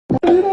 Come on,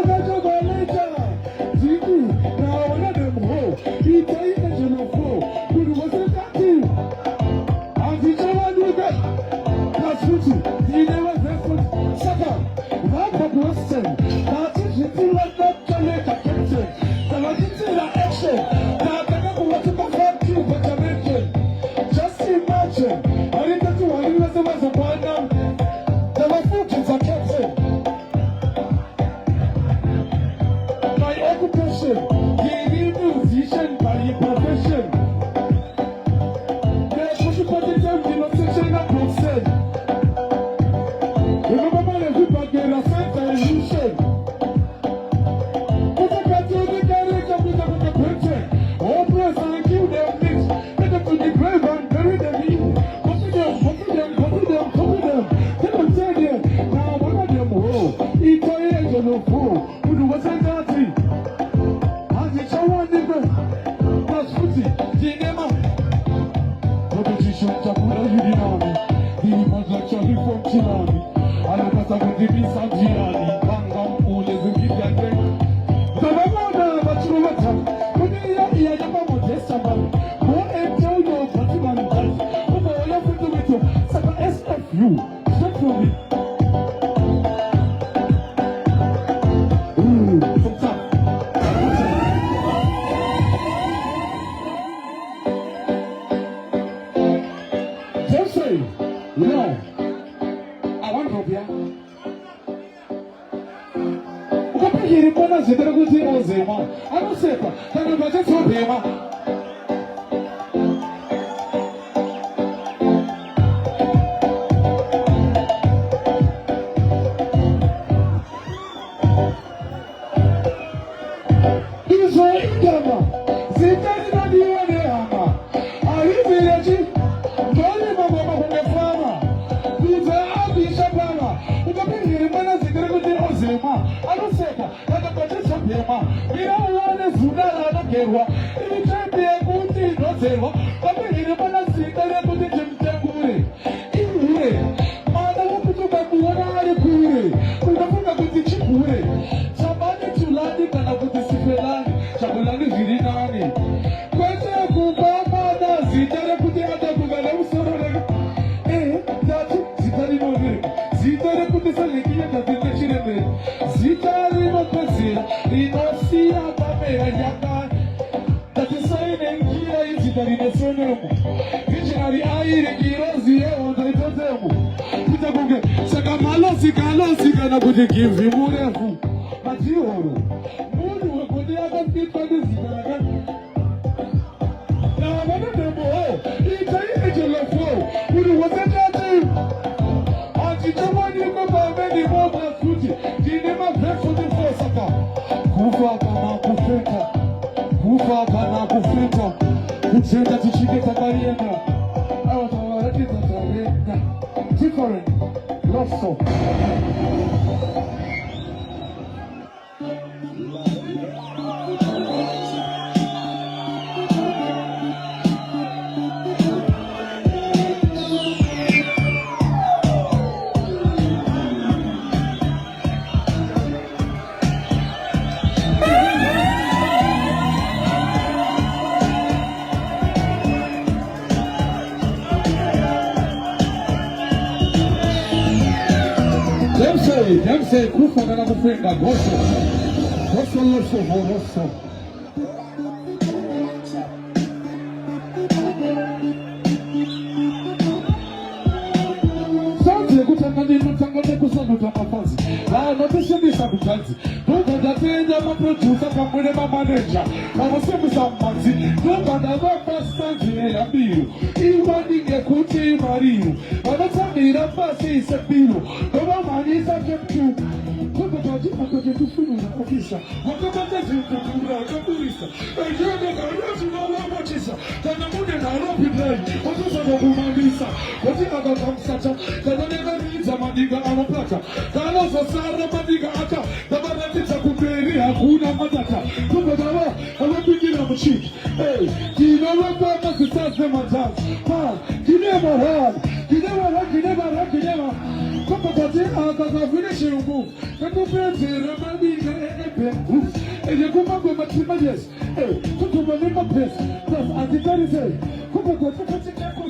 And you come up with my team, yes. Hey, come to my name of this. Plus, as the guy said, come up with a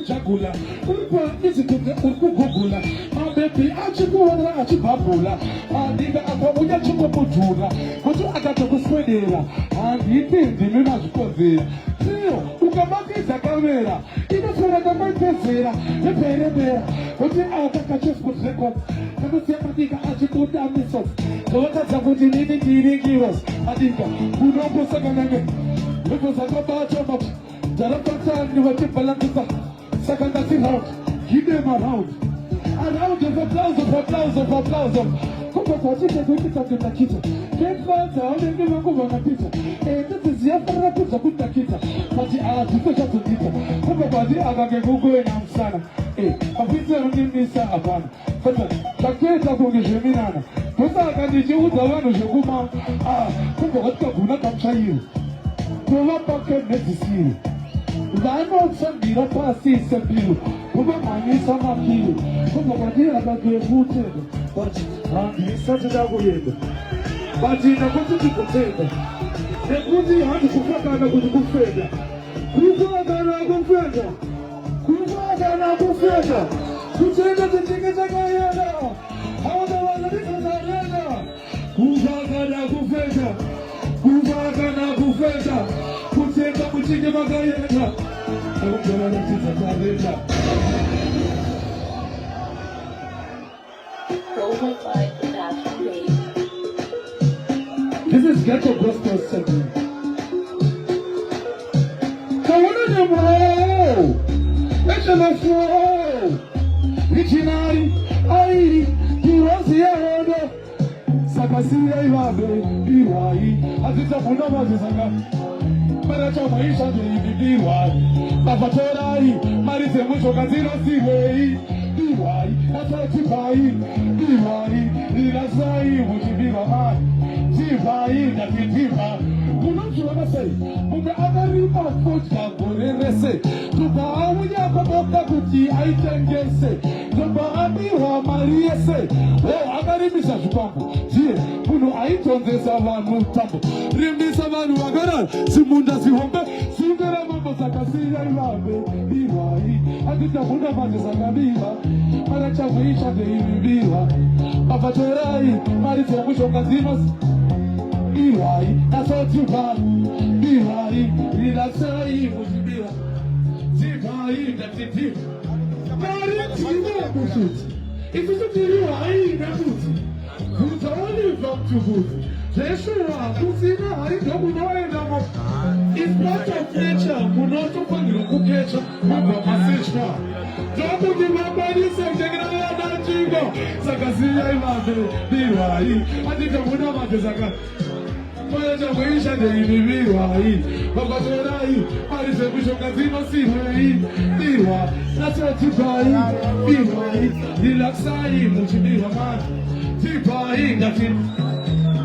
Jagula. Urupa is it to the Urkugula. My baby, Achikula, Achipapula. And even after we are Chupapula, but you got to go sweater. And he did the Mimas Cosea. Ukamaki Zakamera. Even for the Marquezera, the Pereira. But you are the catches for records. And the Siapatica Achikuta Missos. So what has happened in the Giros? Adinka, who don't go second. Because I got out of much. Jarapata, you were Balanta. Second, that's it out. Give them a round. A round of applause. Come for it, and we can talk to the kitchen. Get fast, I'll give you a go on a pizza. And this is the upper put a good kita. But the hour to push up to kita. Come about the other go and I'm sana. A pizza will give me some upon. But the Keta will be Geminana. But I can do the one of Joguma. Come for what could not come to you. Go up and let this year. I know some people pass this appeal. Come on, I some appeal. Come on, I got the rooted. But I'm such a double. But in a good potato. The good hand to put on a good feather. Kufaga further. Kufaga further. Kufaga the tickets are going. How the one of the arena. Kufaga further. Kufaga further. Kuteka kuchike magayena. Ongera na tita This is Ghetto Gospel segment. Kawana Nemo! Echelefo! Vichinari! Ai! Kirosia Rodo! Sakasiya Iwabe! Iwai! Azita Bunama Zizanga! Maracha Maisha Iwai! Bafaterai! Marise Musho Kazino Siwei! Iwai! Atatipai! Iwai! Ilasai! Mujibiwa Mai! Vai da viva, o não te vai ser. O meu agaripa pode acontecer. Tu vai olhar para boca kuti aí tem ser. Tu vai abrir a Maria ser. O agaripa já jogou. Dia, quando aí tonze sava no tambo. Rimi sava no agara. Se munda se rompe, se gara mambo sakasiya iwabe. Iwai, akita munda vaje sakabiwa. Para chawisha de ibiwa. Afaterai, marise mwisho kazinos. Iwai, asotiba, Iwai, Ilasai, Musibira, Tibai, Datiti. If it's a Iwai, Nabuti, who's only from to good. Jeshua, Kusina, I don't know. It's part of nature, who not open your cookie, Mamba Masishma. Don't give my body something that Jingo, Sakasiya, Iwai, I think I would have a Zaka. Maracha Maisha de Ibiwai, Babaterai, Marise Musho Kazino Siwei, Iwa, Natatibai, Iwai, Ilaksai, Muchibiwa Man, Tibai, Natin.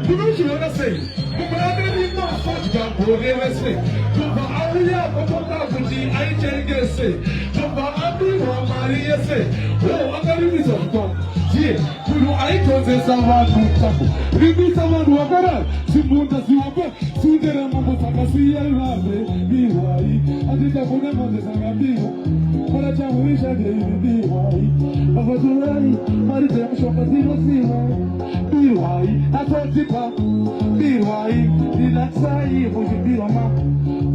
You know what you want to say? But did not fuck that boy, let's say. But Aria, Papa, Puti, I can guess it. But Abiwa, Maria say, oh, I'm going to be some talk. Kuno aitoze sawa kutaku. Ribi sawa nuagara. Simunda siwape. Sudera mambo sakasiya iwabe. Iwai. Adita kune mande sangabiwa. Para chamuisha de iwai. Afazurai. Marise mshoka zino siwai. Iwai. Atotipa. Iwai. Ilaksai. Mujibiwa ma.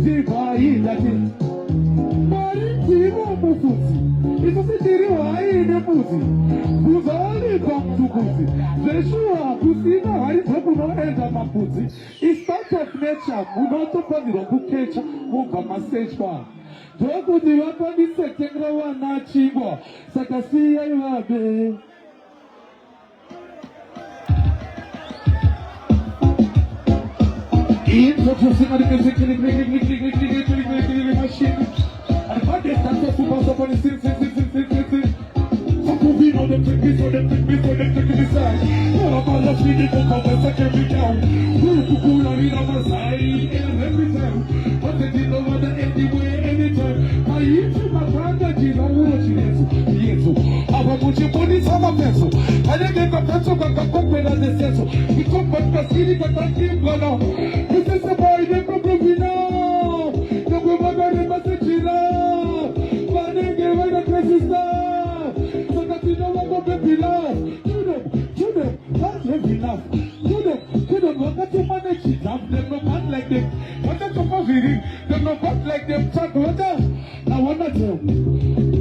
Iwai. Lati. Maritiwa mufuzi. Iwai nebuzi. Buzali come to Buzi. Jeshua, Buzina, I don't know Elda Mapuzi. It's part of nature. Munoto Pamiro, Bukecha, Muga Masejwa. Jogo di Wapani Sekengrawa Nachibo. Sakasiya Iwabe. Introducing the music machine. And what is that super upon the Vino de Piso de Sai. All about the feeling of the second down. Who could have been on the side in every time? But they didn't know that anyway, anytime. I eat my brother, you know what it is. Yes, I want you to put it on a pencil. Alegeka pacho kakakopela deseso. Iko patkasiri katakimgano. This is the boy that go provina. The go magari basechira. Manenge wena kresista. So that you know what baby love. To them, that's heavy enough. To them, what you manage it. Them no bad like them. What you come reading? Them no bad like them. Chat what? I wanna tell.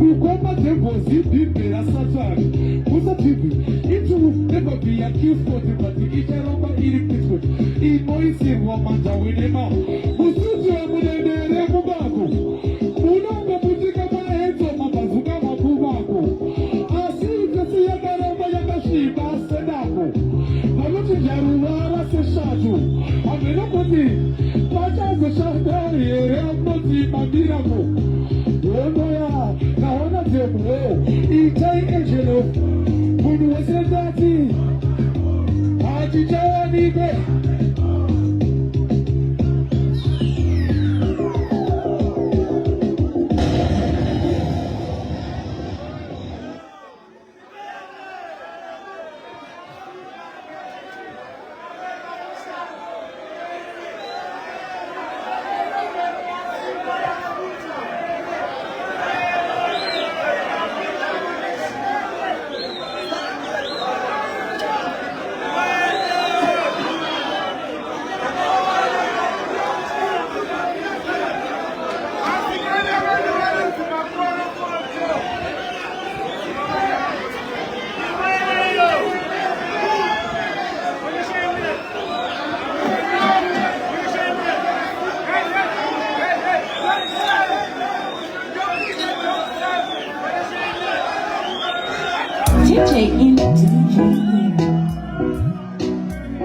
Ukoma tembo zipi pera satani. Musa tipi. It will never be accused for the but it over irrepeatable. In Moise Wamanja Winema. Musuzu Amunene Mubako. Unanga Putika Maheto Mabazuka Mabumako. Asi Kasi Yagarama Yagashi Basenako. Aluti Jaruara Seshaju. Amenopati. Pacha Seshadari. Amoti Madirako. Onoya. Naona Tembo. Itai Angelo. Munu Wasendati. Ajijani Be.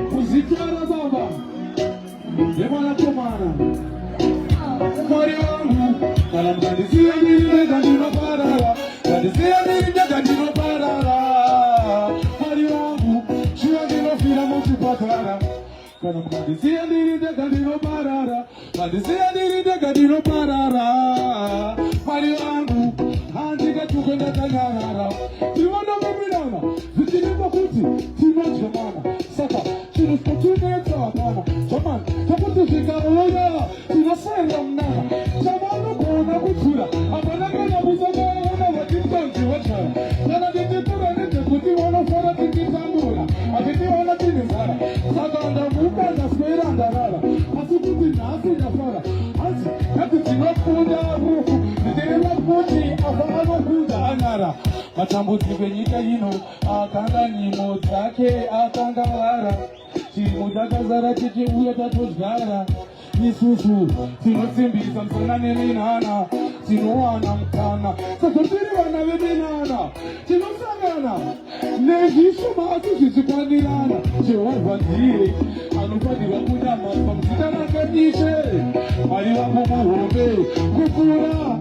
Kuzitwara baba Yemana kumana Mwari wangu Kalamkandisia nile gandino parara Kandisia nile gandino parara Mwari wangu Shua gino fila mutu patara Kalamkandisia nile gandino parara Kandisia nile gandino parara Mwari wangu Handika tukenda kanyarara Tiwana mabinana Zikinima kuti Tima jamana Saka Chino spotuneta wakana Jaman Taputu zikaroya Tina sayam nana Jamano kona kutura Amanaka na buzama wana wakitanzi wachara Nana dititura nite kuti wana fara tikitambura Atiti wana tinisara Saka anda muka na skwera andarara Asukuti nasi nafara Asi Kati tinakunda rufu Nitile kuti Afano kuda anara Machambuti benyika yino Akanga nimo zake Akanga wara Chimujaga zara chichi uya tatozgara Isusu Tinosimbiza msana neminana Tinoana mkana Sasotiri wana weminana Tinosangana Nejishu maatu sisipandirana Jehova ndiye Anupadi wakuja mapa Msitana kanishe Mali wangu muhombe Kukura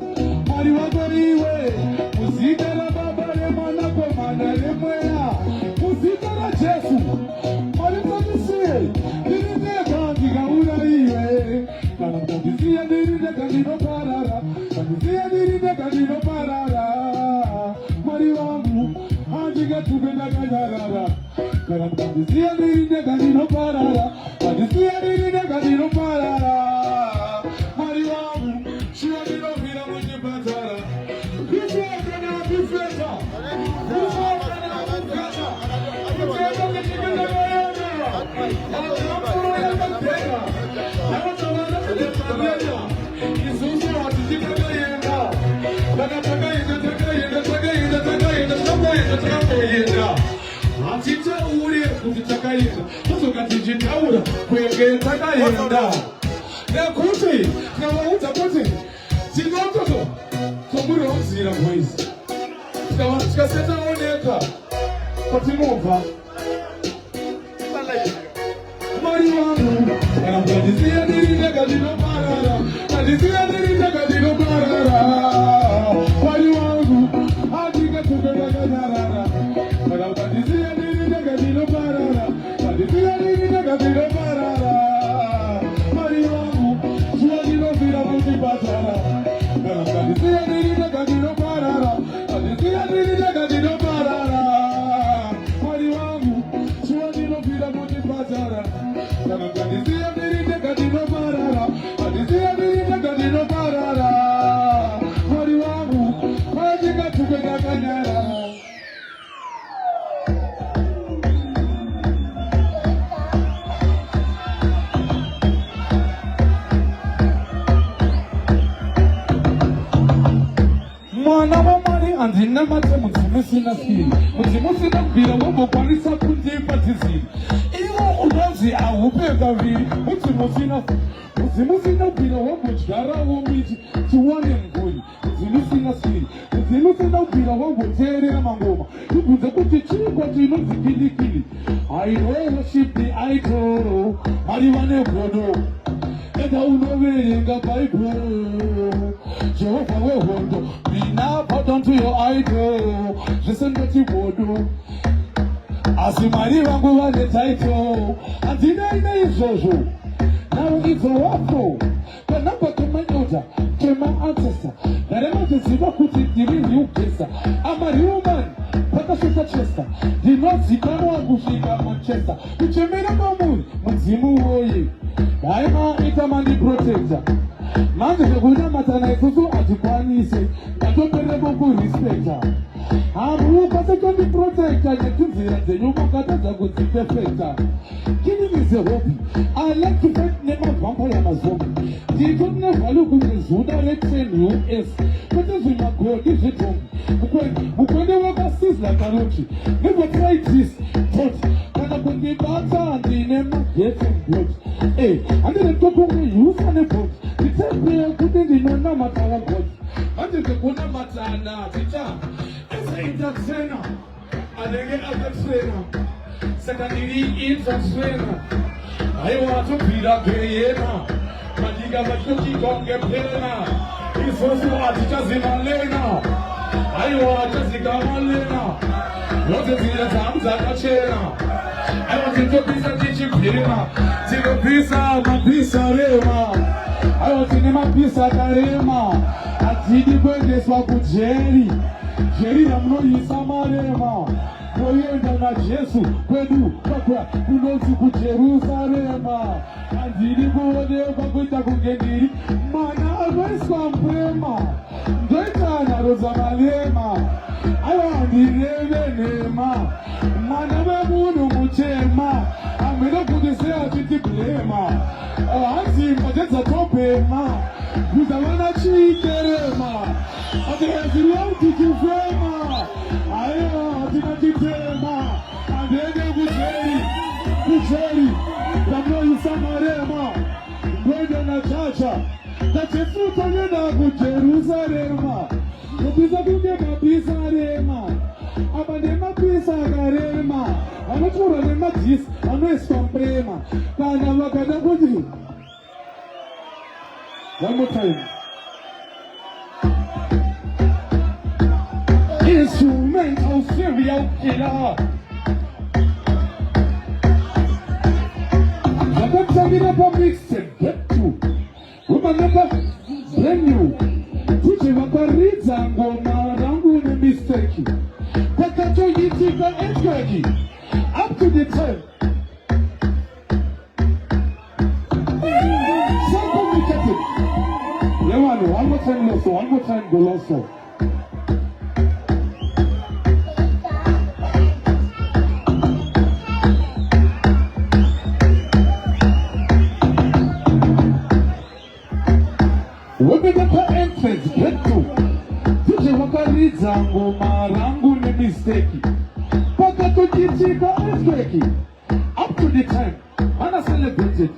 Mali wagoriwe Muzikara babare manako manale mwea Muzikara Jesu Mali mtakisiye Nirinde kandiga unaiwe Kanamkandisia nirinde kandino parara Kandisia nirinde kandino parara Mali wangu Andiga tugenda kanyarara Kanamkandisia nirinde kandino parara Kandisia nirinde kandino parara Mali wangu Shua nino vila mwenye patara Nakuti, nawauta kuti, tinototo, tomuri wazira mwezi. Tikaseta oneka, patimova. Mari wangu, kanamkandisia nirinde kadino parara, kandisia nirinde kadino parara. Mari wangu, adika tukenda kanyarara, kanamkandisia nirinde kadino parara, kandisia nirinde kadino parara. Mari wangu, shua dino vira muti patara, kanamkandisia nirinde kadino parara, kandisia nirinde kadino parara. sana kadizia birinde kadino barara kadizia birinde kadino barara mori wangu majika tukenda kanyara mwana wa mari andina mate muzimusina siri muzimusina mbira wabo kwanisa kundipa tiziri iwo unazi awupega viri muzimusina mbira wabo jara womiti tuwane mgoni muzimusina siri muzimusina mbira wabo terera mangoma tukunze kuti chikwa tino zikidikili I worship the idol mari wane godo eda unoverenga Bible Jehovah we hold me now put onto your idol listen to the word asimari wangu wale title andina ina izozo now it's a waffle kanapa kumanyota kema ancestor narema tesiva kuti diri ukesa amari woman paka shota chester dinoti kama kushika Manchester uchemera mamuri muzimu woye daima itamandi protector manje kuna matana ikuzu atikwanise katoperebo ku respecta amu kase kandi protector nyekuzira zenyuma kataza kuti perfecta killing is a hobby I like to fight nema vampire mazombi didonne valu kuzuda return US kote zuma godi zitombi ukwende waka sisla karoti never try this but kana kundi bata ndine magete mbot andine tokonge yusane bot itepia kutindi nona matawa bot andine kuna matana tita esa intaksena adenge intaksena sekandiri intaksena ayo watu pira geyena madiga vachoki konge pena isosu atita zimalena ayo watu zikamalena wote zile zamza kachena ayo zitopisa tichipima zikopisa mapisa rema ayo zine mapisa karema atidi kwendeswa kujeri jeri na mnoyisa marema Koyenda na Jesu kwedu kakwa kunozi ku Jerusalema andiri kuone kakuita kugendiri mana alwaiswa mpema ndoita na roza malema ayo andireve nema mana wemunu muchema amena kudesea titi blema anzi mbadeza topema kuzawana chiterema adeheziri ya utitufema ayo tinatitema andene kucheri kamno isamarema ngoja na chacha tachefuta nena ku Jerusalema kubiza kunge mapisa rema abande mapisa karema anochura nemadzisi anoiswa mprema kana vakada kuti one more time instrumental serial killer. Let's take it up a mixtape. Get to. Remember, brand new. Tuje wakariza ngoma rangu ni mistake. Kakato yitika etkaki. Up to the time. So complicated. Yeah, one more time, also. One more time, Goloso. Ngoma rangu ni mistake paka tujitika earthquake up to the time ana celebrated